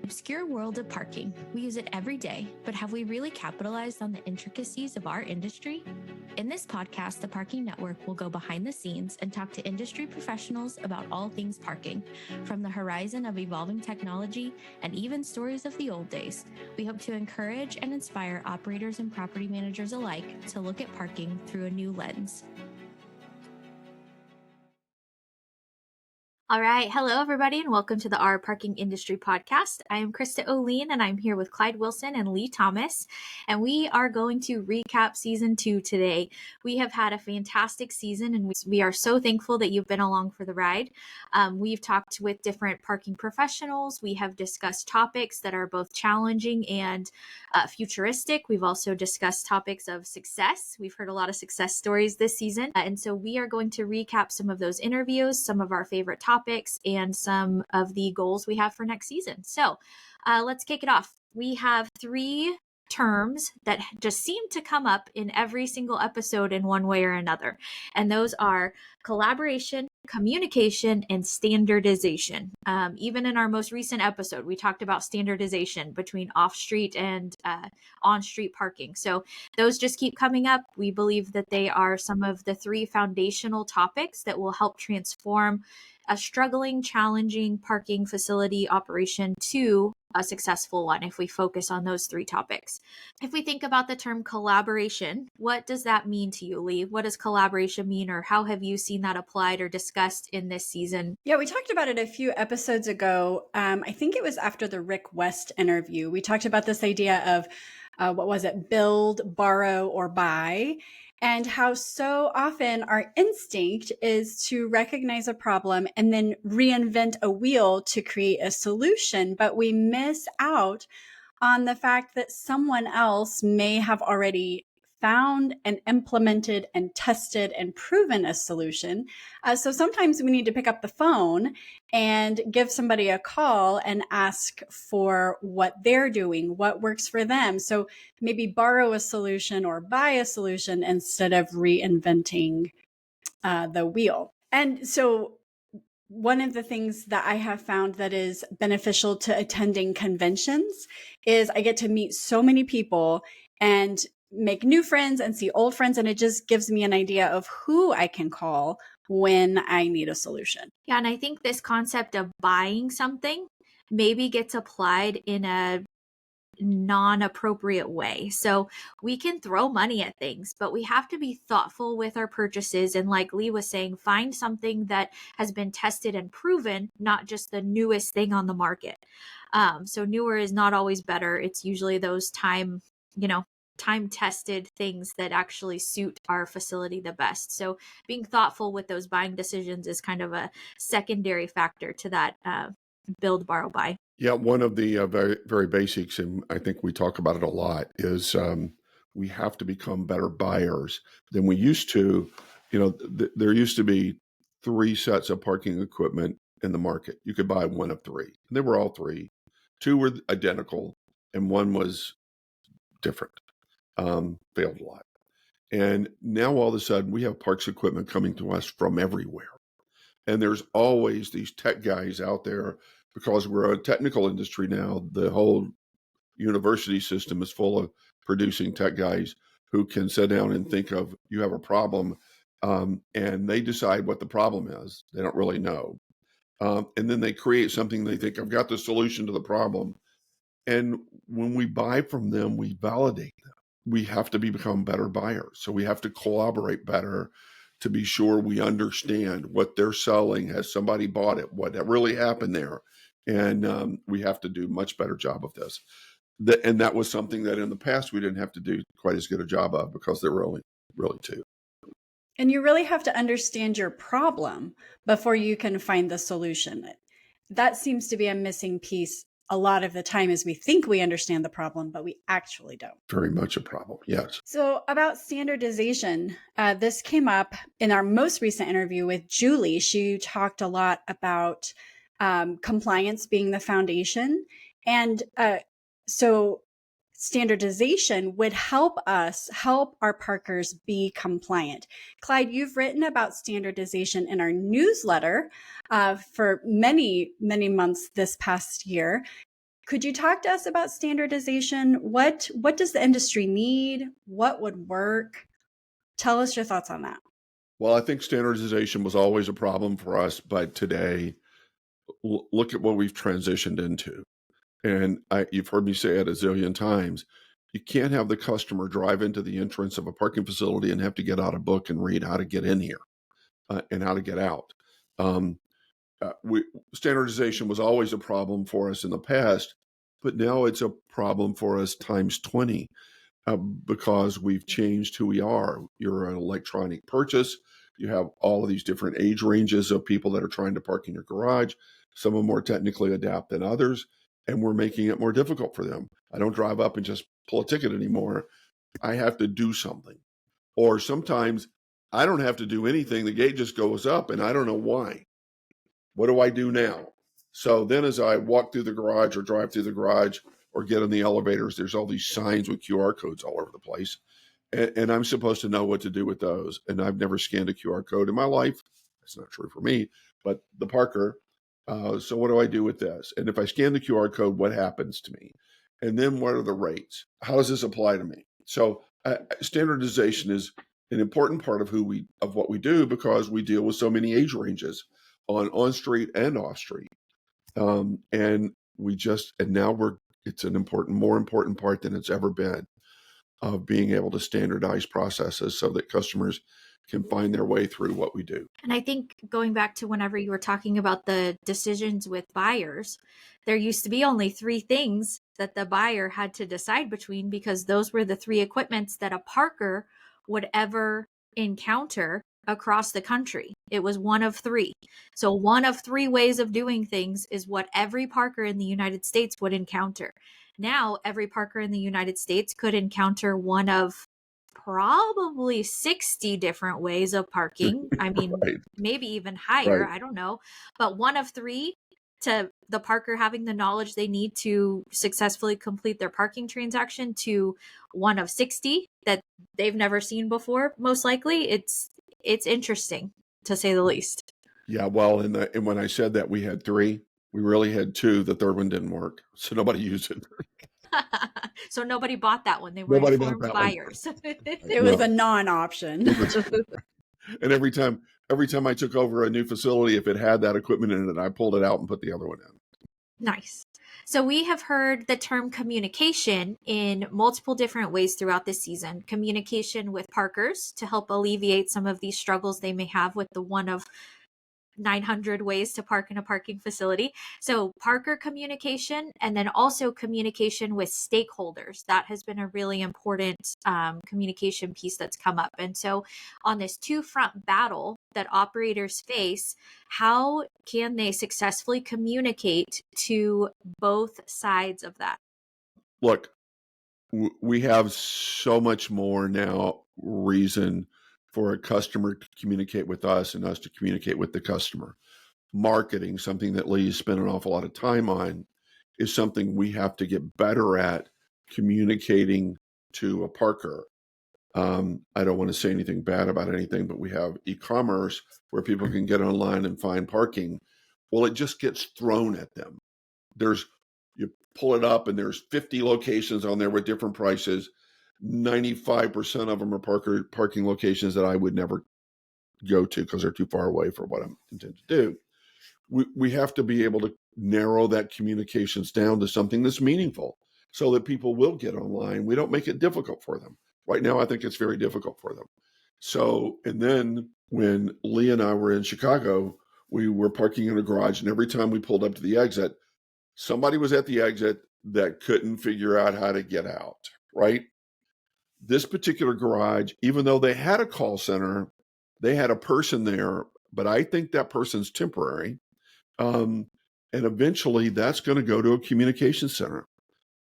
obscure world of parking. We use it every day, but have we really capitalized on the intricacies of our industry? In this podcast, the Parking Network will go behind the scenes and talk to industry professionals about all things parking, from the horizon of evolving technology and even stories of the old days. We hope to encourage and inspire operators and property managers alike to look at parking through a new lens. All right. Hello, everybody, and welcome to the Our Parking Industry Podcast. I am Krista Olien, and I'm here with Clyde Wilson and Leigh Thomas, and we are going to recap Season 2 today. We have had a fantastic season, and we are so thankful that you've been along for the ride. We've talked with different parking professionals. We have discussed topics that are both challenging and futuristic. We've also discussed topics of success. We've heard a lot of success stories this season, and so we are going to recap some of those interviews, some of our favorite topics, and some of the goals we have for next season. So let's kick it off. We have 3 terms that just seem to come up in every single episode in one way or another. And those are collaboration, communication, and standardization. Even in our most recent episode, we talked about standardization between off-street and on-street parking. So those just keep coming up. We believe that they are some of the 3 foundational topics that will help transform a struggling, challenging parking facility operation to a successful one if we focus on those 3 topics. If we think about the term collaboration, what does that mean to you, Leigh? What does collaboration mean, or how have you seen that applied or discussed in this season? Yeah, we talked about it a few episodes ago. I think it was after the Rick West interview. We talked about this idea of, build, borrow, or buy, and how so often our instinct is to recognize a problem and then reinvent a wheel to create a solution. But we miss out on the fact that someone else may have already found and implemented and tested and proven a solution. So sometimes we need to pick up the phone and give somebody a call and ask for what they're doing, what works for them. So maybe borrow a solution or buy a solution instead of reinventing the wheel. And so one of the things that I have found that is beneficial to attending conventions is I get to meet so many people and make new friends and see old friends. And it just gives me an idea of who I can call when I need a solution. Yeah, and I think this concept of buying something maybe gets applied in a non-appropriate way. So we can throw money at things, but we have to be thoughtful with our purchases. And like Leigh was saying, find something that has been tested and proven, not just the newest thing on the market. So newer is not always better. It's usually those time-tested things that actually suit our facility the best. So being thoughtful with those buying decisions is kind of a secondary factor to that build, borrow, buy. Yeah, one of the very, very basics, and I think we talk about it a lot, is we have to become better buyers than we used to. There used to be 3 sets of parking equipment in the market. You could buy one of 3. They were all 3. 2 were identical, and 1 was different. Failed a lot. And now all of a sudden we have parks equipment coming to us from everywhere. And there's always these tech guys out there because we're a technical industry now. The whole university system is full of producing tech guys who can sit down and think of, you have a problem, and they decide what the problem is. They don't really know. And then they create something they think, I've got the solution to the problem. And when we buy from them, we validate them. We have to become better buyers. So we have to collaborate better to be sure we understand what they're selling. Has somebody bought it? What really happened there? And we have to do a much better job of this. And that was something that in the past we didn't have to do quite as good a job of because there were only really 2. And you really have to understand your problem before you can find the solution. That seems to be a missing piece a lot of the time, is we think we understand the problem, but we actually don't. Very much a problem, yes. So about standardization, this came up in our most recent interview with Julie. She talked a lot about compliance being the foundation. And so standardization would help our parkers be compliant. Clyde, you've written about standardization in our newsletter for many, many months this past year. Could you talk to us about standardization? What does the industry need? What would work? Tell us your thoughts on that. Well, I think standardization was always a problem for us, but today, look at what we've transitioned into. And you've heard me say it a zillion times. You can't have the customer drive into the entrance of a parking facility and have to get out a book and read how to get in here and how to get out. Um, Standardization was always a problem for us in the past, but now it's a problem for us times 20 because we've changed who we are. You're an electronic purchase. You have all of these different age ranges of people that are trying to park in your garage. Some are more technically adept than others, and we're making it more difficult for them. I don't drive up and just pull a ticket anymore. I have to do something. Or sometimes I don't have to do anything. The gate just goes up, and I don't know why. What do I do now? So then as I walk through the garage or drive through the garage or get in the elevators, there's all these signs with QR codes all over the place. And I'm supposed to know what to do with those. And I've never scanned a QR code in my life. That's not true for me, but the parker. So what do I do with this? And if I scan the QR code, what happens to me? And then what are the rates? How does this apply to me? So standardization is an important part of what we do because we deal with so many age ranges on street and off street. And now it's an more important part than it's ever been of being able to standardize processes so that customers can find their way through what we do. And I think going back to whenever you were talking about the decisions with buyers, there used to be only 3 things that the buyer had to decide between because those were the 3 equipments that a parker would ever encounter across the country. It was one of 3. So one of 3 ways of doing things is what every parker in the United States would encounter. Now, every parker in the United States could encounter one of probably 60 different ways of parking. I mean, Right. maybe even higher. Right. I don't know. But one of 3 to the parker having the knowledge they need to successfully complete their parking transaction to one of 60 that they've never seen before, most likely. It's interesting, to say the least. Yeah, well, and when I said that we had 3, we really had 2. The third one didn't work, so nobody used it. So nobody bought that one. They were Nobody bought informed that one. buyers. It was a non-option. And every time I took over a new facility, if it had that equipment in it, I pulled it out and put the other one in. Nice. So we have heard the term communication in multiple different ways throughout this season. Communication with parkers to help alleviate some of these struggles they may have with the one of 900 ways to park in a parking facility. So parker communication, and then also communication with stakeholders. That has been a really important communication piece that's come up. And so on this 2-front battle that operators face, how can they successfully communicate to both sides of that? Look, we have so much more now reason for a customer to communicate with us and us to communicate with the customer. Marketing, something that Leigh spent an awful lot of time on, is something we have to get better at communicating to a parker. I don't want to say anything bad about anything, but we have e-commerce where people can get online and find parking. Well, it just gets thrown at them. You pull it up and there's 50 locations on there with different prices. 95% of them are parking locations that I would never go to because they're too far away for what I'm intended to do. We have to be able to narrow that communications down to something that's meaningful so that people will get online. We don't make it difficult for them. Right now, I think it's very difficult for them. So, and then when Leigh and I were in Chicago, we were parking in a garage, and every time we pulled up to the exit, somebody was at the exit that couldn't figure out how to get out, right? This particular garage, even though they had a call center, they had a person there, but I think that person's temporary. And eventually that's going to go to a communication center.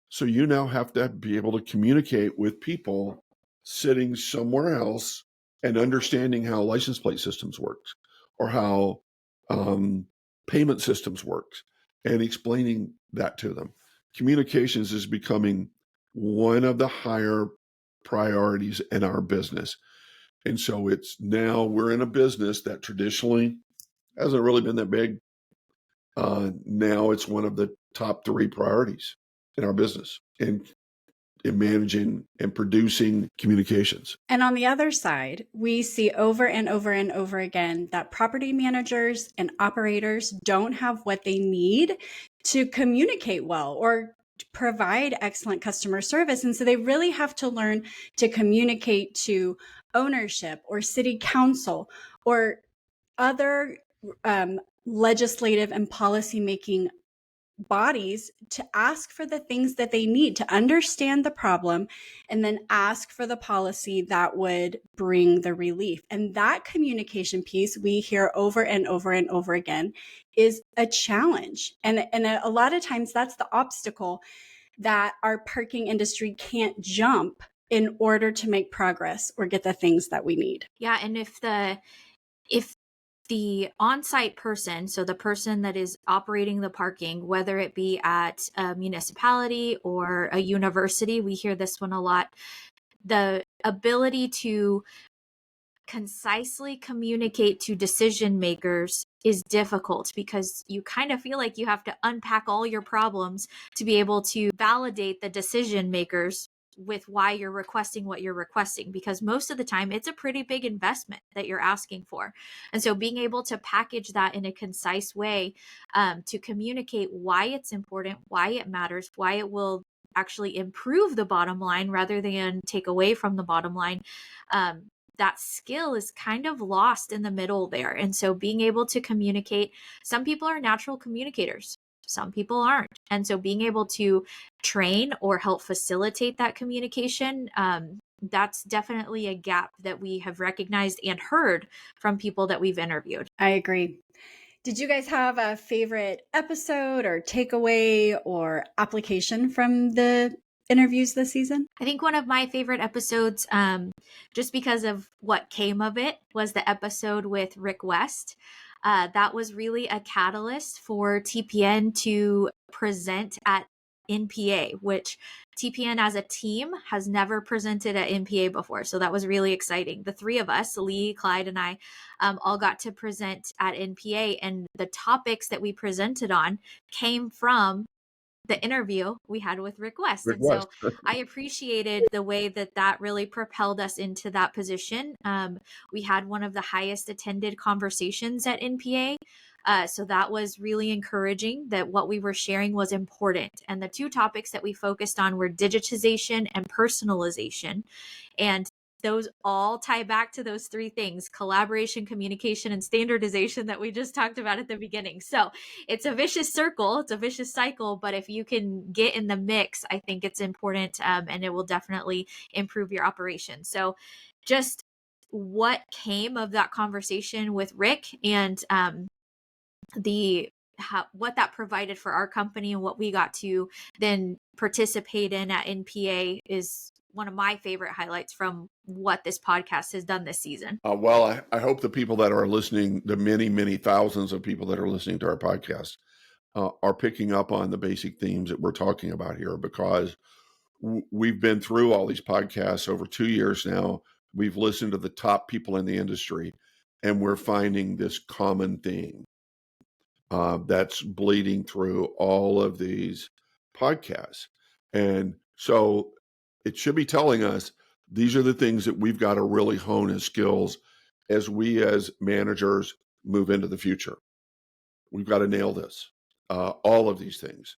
So you now have to be able to communicate with people sitting somewhere else and understanding how license plate systems work or how payment systems work and explaining that to them. Communications is becoming one of the higher priorities in our business. And so we're in a business that traditionally hasn't really been that big. Now it's one of the top 3 priorities in our business in managing and producing communications. And on the other side, we see over and over and over again that property managers and operators don't have what they need to communicate well or provide excellent customer service. And so they really have to learn to communicate to ownership or city council or other legislative and policymaking bodies to ask for the things that they need to understand the problem and then ask for the policy that would bring the relief. And that communication piece we hear over and over and over again is a challenge. And a lot of times that's the obstacle that our parking industry can't jump in order to make progress or get the things that we need. Yeah, and if the on-site person, so the person that is operating the parking, whether it be at a municipality or a university, we hear this one a lot, the ability to concisely communicate to decision makers is difficult because you kind of feel like you have to unpack all your problems to be able to validate the decision makers with why you're requesting what you're requesting, because most of the time it's a pretty big investment that you're asking for. And so being able to package that in a concise way to communicate why it's important, why it matters, why it will actually improve the bottom line rather than take away from the bottom line, that skill is kind of lost in the middle there. And so being able to communicate, some people are natural communicators, some people aren't. And so being able to train or help facilitate that communication, that's definitely a gap that we have recognized and heard from people that we've interviewed. I agree. Did you guys have a favorite episode or takeaway or application from the interviews this season? I think one of my favorite episodes, just because of what came of it, was the episode with Rick West. That was really a catalyst for TPN to present at NPA, which TPN as a team has never presented at NPA before. So that was really exciting. The 3 of us, Leigh, Clyde, and I, all got to present at NPA. And the topics that we presented on came from the interview we had with Rick West. So I appreciated the way that really propelled us into that position. We had one of the highest attended conversations at NPA. So that was really encouraging that what we were sharing was important. And the 2 topics that we focused on were digitization and personalization. And those all tie back to those 3 things: collaboration, communication, and standardization that we just talked about at the beginning. So it's a vicious circle, it's a vicious cycle, but if you can get in the mix, I think it's important, and it will definitely improve your operation. So just what came of that conversation with Rick and what that provided for our company and what we got to then participate in at NPA is one of my favorite highlights from what this podcast has done this season. Well, I hope the people that are listening, the many, many thousands of people that are listening to our podcast, are picking up on the basic themes that we're talking about here, because we've been through all these podcasts over 2 years now. We've listened to the top people in the industry, and we're finding this common theme that's bleeding through all of these podcasts. And so it should be telling us these are the things that we've got to really hone as skills as we as managers move into the future. We've got to nail this, all of these things.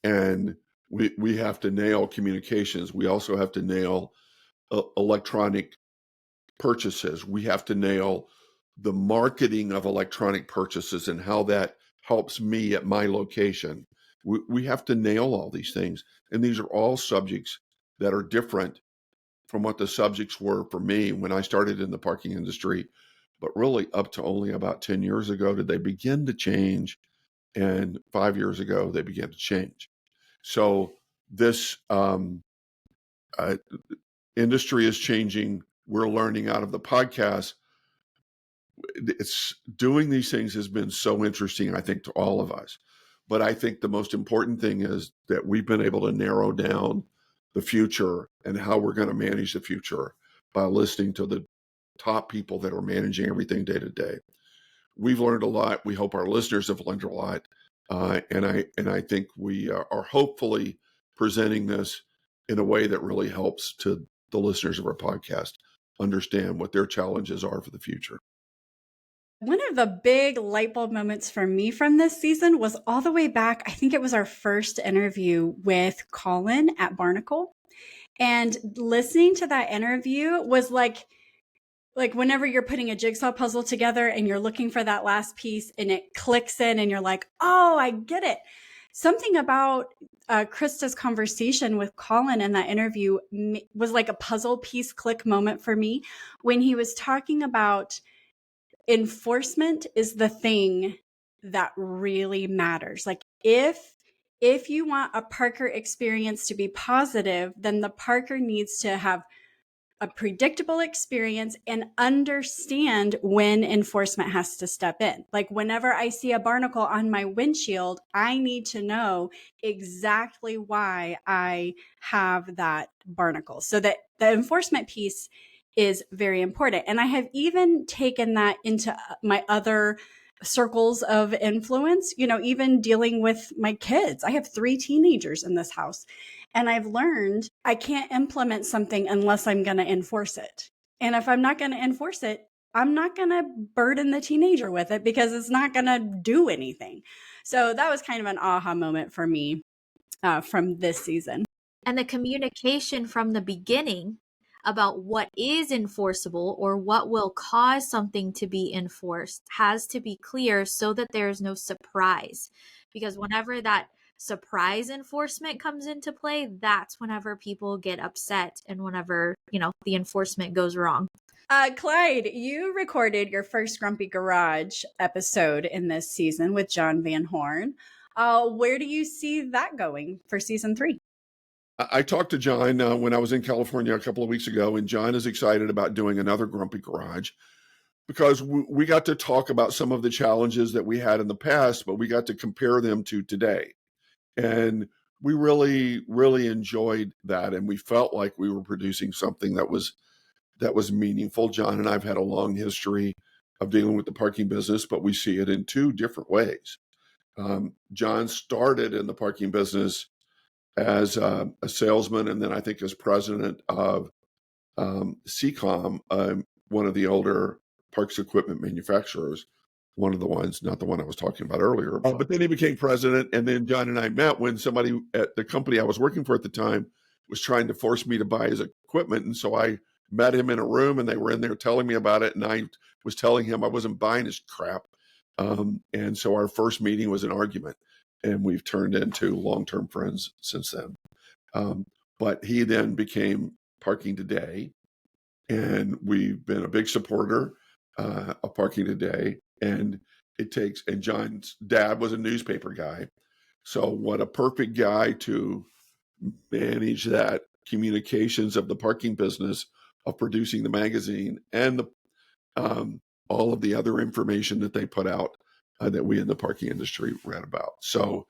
And we have to nail communications. We also have to nail electronic purchases. We have to nail the marketing of electronic purchases and how that helps me at my location. We have to nail all these things. And these are all subjects that are different from what the subjects were for me when I started in the parking industry. But really up to only about 10 years ago did they begin to change. And 5 years ago, they began to change. So this industry is changing. We're learning out of the podcast. It's doing these things has been so interesting, I think, to all of us. But I think the most important thing is that we've been able to narrow down the future and how we're going to manage the future by listening to the top people that are managing everything day to day. We've learned a lot. We hope our listeners have learned a lot. And I think we are hopefully presenting this in a way that really helps to the listeners of our podcast understand what their challenges are for the future. One of the big light bulb moments for me from this season was all the way back. I think it was our first interview with Colin at Barnacle. And listening to that interview was like whenever you're putting a jigsaw puzzle together and you're looking for that last piece and it clicks in and you're like, oh, I get it. Something about Krista's conversation with Colin in that interview was like a puzzle piece click moment for me when he was talking about enforcement is the thing that really matters. Like if you want a Parker experience to be positive, then the Parker needs to have a predictable experience and understand when enforcement has to step in. Like whenever I see a barnacle on my windshield, I need to know exactly why I have that barnacle. So that the enforcement piece is very important. And I have even taken that into my other circles of influence, even dealing with my kids. I have 3 teenagers in this house. And I've learned I can't implement something unless I'm going to enforce it. And if I'm not going to enforce it, I'm not going to burden the teenager with it because it's not going to do anything. So that was kind of an aha moment for me from this season. And the communication from the beginning about what is enforceable or what will cause something to be enforced has to be clear so that there's no surprise. Because whenever that surprise enforcement comes into play, that's whenever people get upset and whenever, the enforcement goes wrong. Clyde, you recorded your first Grumpy Garage episode in this season with John Van Horn. Where do you see that going for season 3? I talked to John when I was in California a couple of weeks ago, and John is excited about doing another Grumpy Garage because we got to talk about some of the challenges that we had in the past, but we got to compare them to today. And we really, really enjoyed that. And we felt like we were producing something that was meaningful. John and I have had a long history of dealing with the parking business, but we see it in 2 different ways. John started in the parking business as a salesman, and then I think as president of CCOM, one of the older parks equipment manufacturers, one of the ones, not the one I was talking about earlier. But then he became president, and then John and I met when somebody at the company I was working for at the time was trying to force me to buy his equipment. And so I met him in a room, and they were in there telling me about it, and I was telling him I wasn't buying his crap. And so our first meeting was an argument, and we've turned into long-term friends since then. But he then became Parking Today, and we've been a big supporter of Parking Today. And John's dad was a newspaper guy. So what a perfect guy to manage that communications of the parking business, of producing the magazine and all of the other information that they put out that we in the parking industry read about. So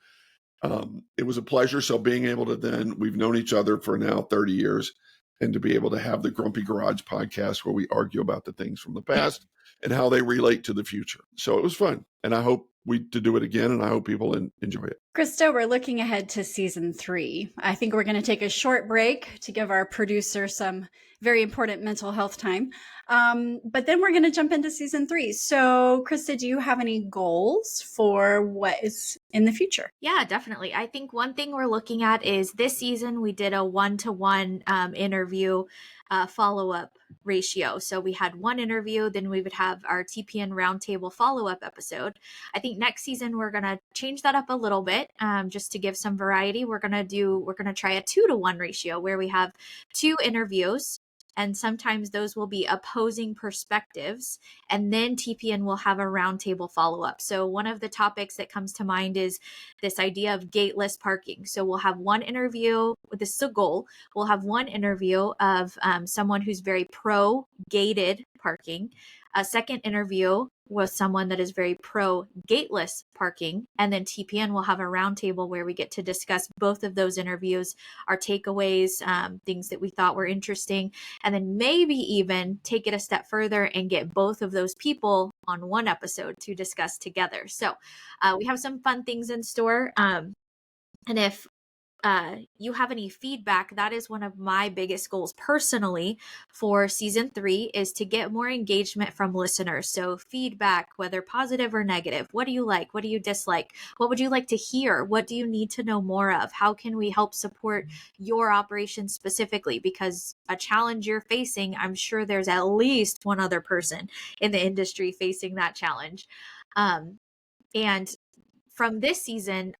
it was a pleasure. So being able to we've known each other for now 30 years, and to be able to have the Grumpy Garage podcast where we argue about the things from the past and how they relate to the future. So it was fun. And I hope to do it again, and I hope people enjoy it. Krista, we're looking ahead to season 3. I think we're going to take a short break to give our producer some very important mental health time. But then we're going to jump into season 3. So Krista, do you have any goals for what is in the future? Yeah, definitely. I think one thing we're looking at is this season we did a 1-to-1 interview follow-up ratio. So we had 1 interview, then we would have our TPN roundtable follow-up episode. I think next season we're going to change that up a little bit just to give some variety. We're going to try a 2-to-1 ratio where we have 2 interviews, and sometimes those will be opposing perspectives, and then TPN will have a roundtable follow-up. So one of the topics that comes to mind is this idea of gateless parking. So we'll have 1 interview, this is a goal, we'll have 1 interview of someone who's very pro-gated parking, a second interview with someone that is very pro-gateless parking, and then TPN will have a roundtable where we get to discuss both of those interviews, our takeaways, things that we thought were interesting, and then maybe even take it a step further and get both of those people on one episode to discuss together. So we have some fun things in store. And if you have any feedback, that is one of my biggest goals personally for season 3 is to get more engagement from listeners. So feedback, whether positive or negative. What do you like? What do you dislike? What would you like to hear? What do you need to know more of? How can we help support your operation specifically? Because a challenge you're facing, I'm sure there's at least one other person in the industry facing that challenge. And from this season,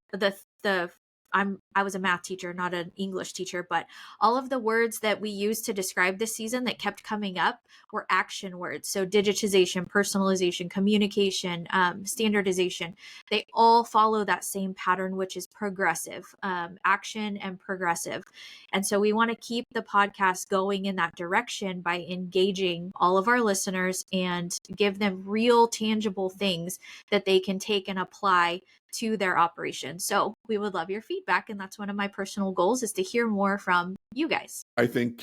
I was a math teacher, not an English teacher, but all of the words that we used to describe this season that kept coming up were action words. So digitization, personalization, communication, standardization, they all follow that same pattern, which is progressive, action and progressive. And so we want to keep the podcast going in that direction by engaging all of our listeners and give them real tangible things that they can take and apply to their operation. So we would love your feedback. And that's one of my personal goals, is to hear more from you guys. I think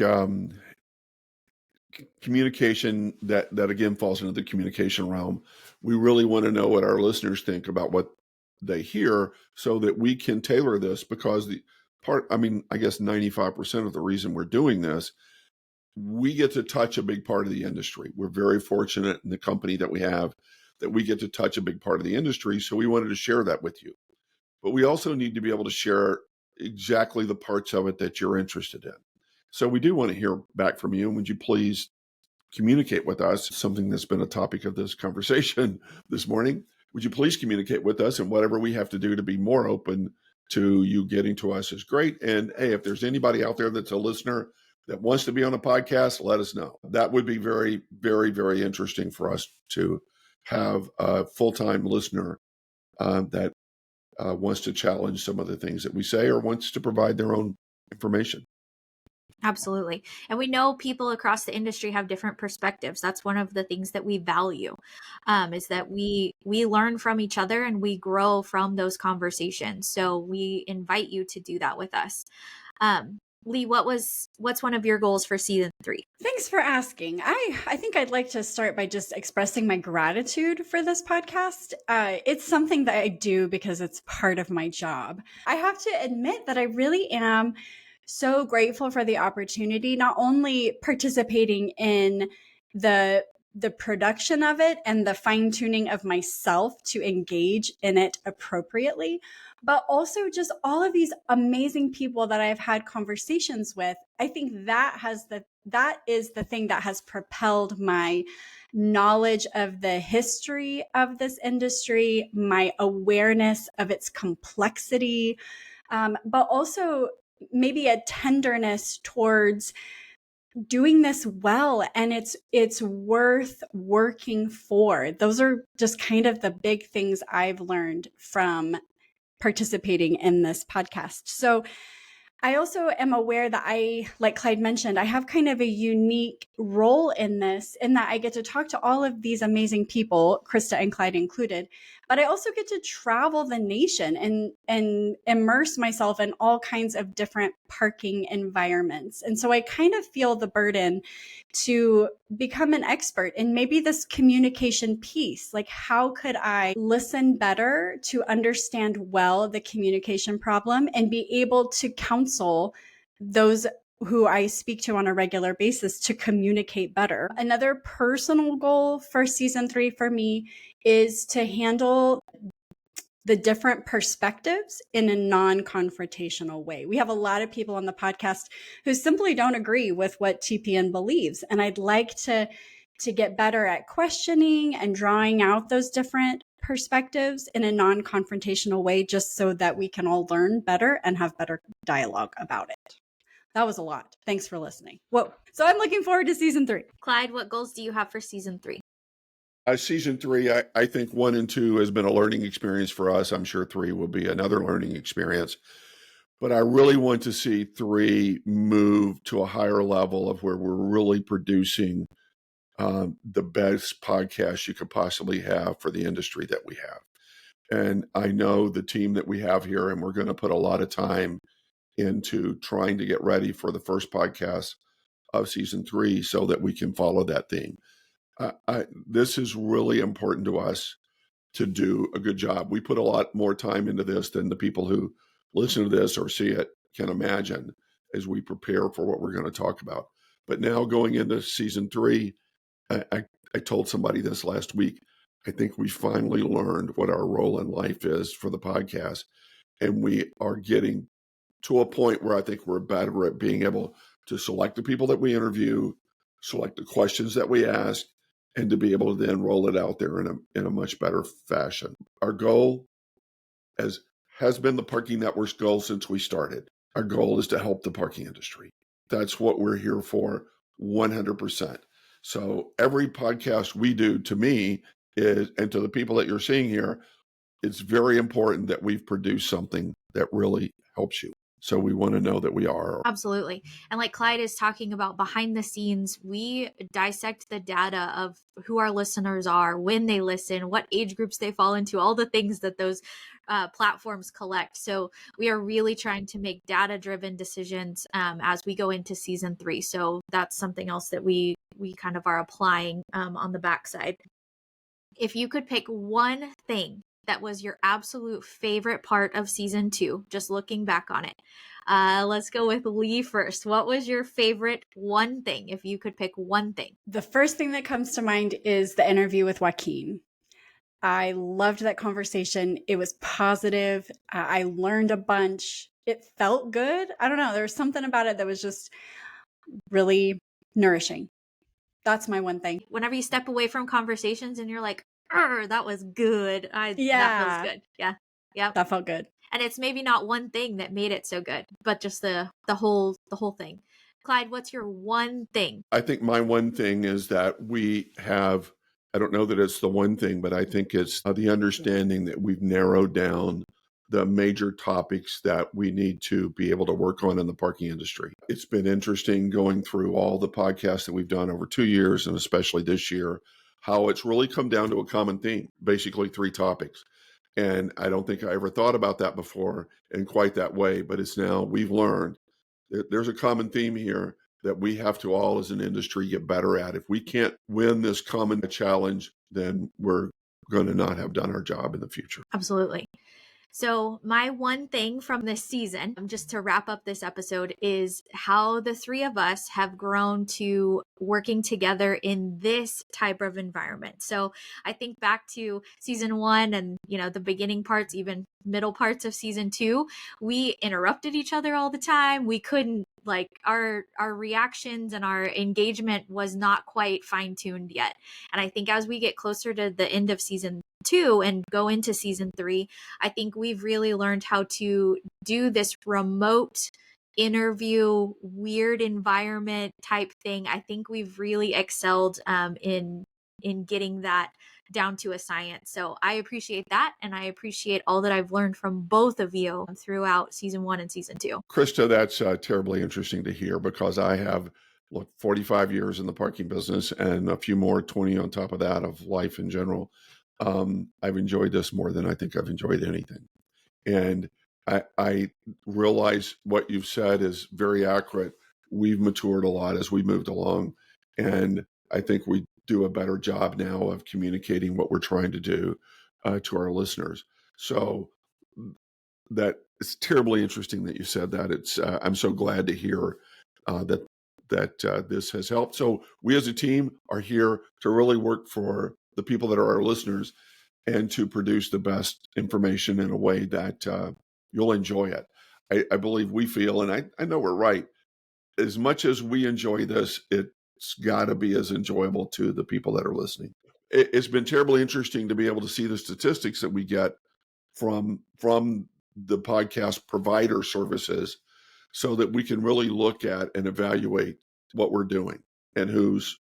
communication, that again falls into the communication realm. We really want to know what our listeners think about what they hear so that we can tailor this, because I guess 95% of the reason we're doing this, we get to touch a big part of the industry. We're very fortunate in the company that we have that we get to touch a big part of the industry. So we wanted to share that with you. But we also need to be able to share exactly the parts of it that you're interested in. So we do want to hear back from you. And would you please communicate with us? Something that's been a topic of this conversation this morning. Would you please communicate with us, and whatever we have to do to be more open to you getting to us is great. And hey, if there's anybody out there that's a listener that wants to be on a podcast, let us know. That would be very, very, very interesting for us to have a full-time listener that wants to challenge some of the things that we say or wants to provide their own information. Absolutely. And we know people across the industry have different perspectives. That's one of the things that we value, is that we learn from each other and we grow from those conversations. So we invite you to do that with us. Leigh, what's one of your goals for season 3? Thanks for asking. I think I'd like to start by just expressing my gratitude for this podcast. It's something that I do because it's part of my job. I have to admit that I really am so grateful for the opportunity, not only participating in the production of it and the fine-tuning of myself to engage in it appropriately, but also just all of these amazing people that I've had conversations with. I think that is the thing that has propelled my knowledge of the history of this industry, my awareness of its complexity, but also maybe a tenderness towards doing this well, and it's worth working for. Those are just kind of the big things I've learned from participating in this podcast. So I also am aware that like Clyde mentioned, I have kind of a unique role in this, in that I get to talk to all of these amazing people, Krista and Clyde included, but I also get to travel the nation and immerse myself in all kinds of different parking environments. And so I kind of feel the burden to become an expert in maybe this communication piece. Like, how could I listen better to understand well the communication problem and be able to counsel those who I speak to on a regular basis to communicate better? Another personal goal for season 3 for me is to handle the different perspectives in a non-confrontational way. We have a lot of people on the podcast who simply don't agree with what TPN believes. And I'd like to get better at questioning and drawing out those different perspectives in a non-confrontational way, just so that we can all learn better and have better dialogue about it. That was a lot. Thanks for listening. Whoa. So I'm looking forward to season 3. Clyde, what goals do you have for season 3? Season 3, I think 1 and 2 has been a learning experience for us. I'm sure 3 will be another learning experience. But I really want to see 3 move to a higher level of where we're really producing the best podcast you could possibly have for the industry that we have. And I know the team that we have here, and we're going to put a lot of time into trying to get ready for the first podcast of season 3 so that we can follow that theme. This is really important to us to do a good job. We put a lot more time into this than the people who listen to this or see it can imagine as we prepare for what we're going to talk about. But now going into season 3, I told somebody this last week. I think we finally learned what our role in life is for the podcast. And we are getting to a point where I think we're better at being able to select the people that we interview, select the questions that we ask, and to be able to then roll it out there in a much better fashion. Our goal has been the Parking Network's goal since we started. Our goal is to help the parking industry. That's what we're here for, 100%. So every podcast we do, to me, is, and to the people that you're seeing here, it's very important that we've produced something that really helps you. So we want to know that we are. Absolutely. And like Clyde is talking about behind the scenes, we dissect the data of who our listeners are, when they listen, what age groups they fall into, all the things that those platforms collect. So we are really trying to make data-driven decisions as we go into season 3. So that's something else that we kind of are applying on the backside. If you could pick one thing that was your absolute favorite part of season 2, just looking back on it. Let's go with Leigh first. What was your favorite one thing, if you could pick one thing? The first thing that comes to mind is the interview with Joaquin. I loved that conversation. It was positive. I learned a bunch. It felt good. I don't know. There was something about it that was just really nourishing. That's my one thing. Whenever you step away from conversations and you're like, that was good. That feels good. Yeah. That felt good. And it's maybe not one thing that made it so good, but just the whole thing. Clyde, what's your one thing? I think my one thing is that we have, I don't know that it's the one thing, but I think it's the understanding that we've narrowed down the major topics that we need to be able to work on in the parking industry. It's been interesting going through all the podcasts that we've done over 2 years, and especially this year, how it's really come down to a common theme, basically 3 topics. And I don't think I ever thought about that before in quite that way, but it's now we've learned that there's a common theme here that we have to all as an industry get better at. If we can't win this common challenge, then we're going to not have done our job in the future. Absolutely. So my one thing from this season, just to wrap up this episode, is how the 3 of us have grown to working together in this type of environment. So I think back to season 1 and, the beginning parts, even middle parts of season 2, we interrupted each other all the time. We couldn't, our reactions and our engagement was not quite fine-tuned yet. And I think as we get closer to the end of season 2 and go into season 3, I think we've really learned how to do this remote interview, weird environment type thing. I think we've really excelled in getting that down to a science. So I appreciate that. And I appreciate all that I've learned from both of you throughout season 1 and season 2. Krista, that's terribly interesting to hear, because I have 45 years in the parking business and a few more, 20 on top of that, of life in general. I've enjoyed this more than I think I've enjoyed anything. And I realize what you've said is very accurate. We've matured a lot as we moved along. And I think we do a better job now of communicating what we're trying to do to our listeners. So that it's terribly interesting that you said that. It's I'm so glad to hear that this has helped. So we as a team are here to really work for the people that are our listeners and to produce the best information in a way that you'll enjoy it. I believe we feel, and I know we're right, as much as we enjoy this, it's got to be as enjoyable to the people that are listening. It's been terribly interesting to be able to see the statistics that we get from the podcast provider services, so that we can really look at and evaluate what we're doing and who's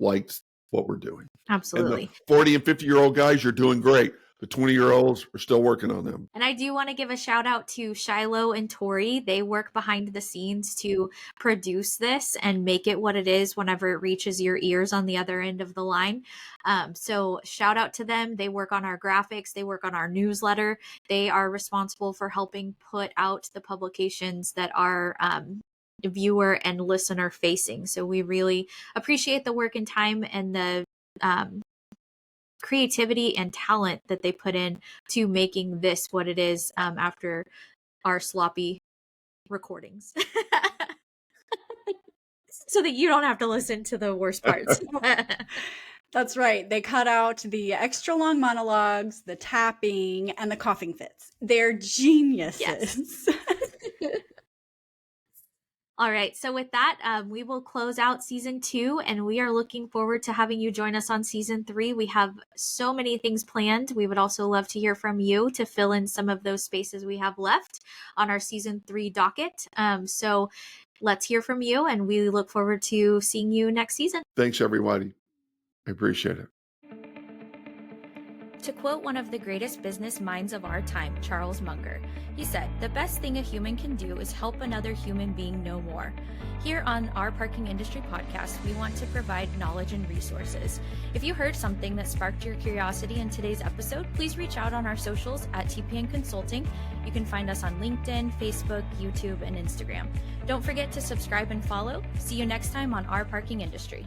liked what we're doing. Absolutely. And the 40 and 50-year-old guys, you're doing great. The 20-year-olds are still working on them. And I do want to give a shout out to Shiloh and Tori. They work behind the scenes to produce this and make it what it is whenever it reaches your ears on the other end of the line. So shout out to them. They work on our graphics. They work on our newsletter. They are responsible for helping put out the publications that are viewer and listener facing. So we really appreciate the work and time and the creativity and talent that they put in to making this what it is after our sloppy recordings. So that you don't have to listen to the worst parts. That's right. They cut out the extra long monologues, the tapping, and the coughing fits. They're geniuses. Yes. All right. So with that, we will close out season 2, and we are looking forward to having you join us on season 3. We have so many things planned. We would also love to hear from you to fill in some of those spaces we have left on our season 3 docket. So let's hear from you, and we look forward to seeing you next season. Thanks, everybody. I appreciate it. To quote one of the greatest business minds of our time, Charles Munger, he said, "The best thing a human can do is help another human being know more." Here on our Parking Industry Podcast, we want to provide knowledge and resources. If you heard something that sparked your curiosity in today's episode, please reach out on our socials at TPN Consulting. You can find us on LinkedIn, Facebook, YouTube, and Instagram. Don't forget to subscribe and follow. See you next time on Our Parking Industry.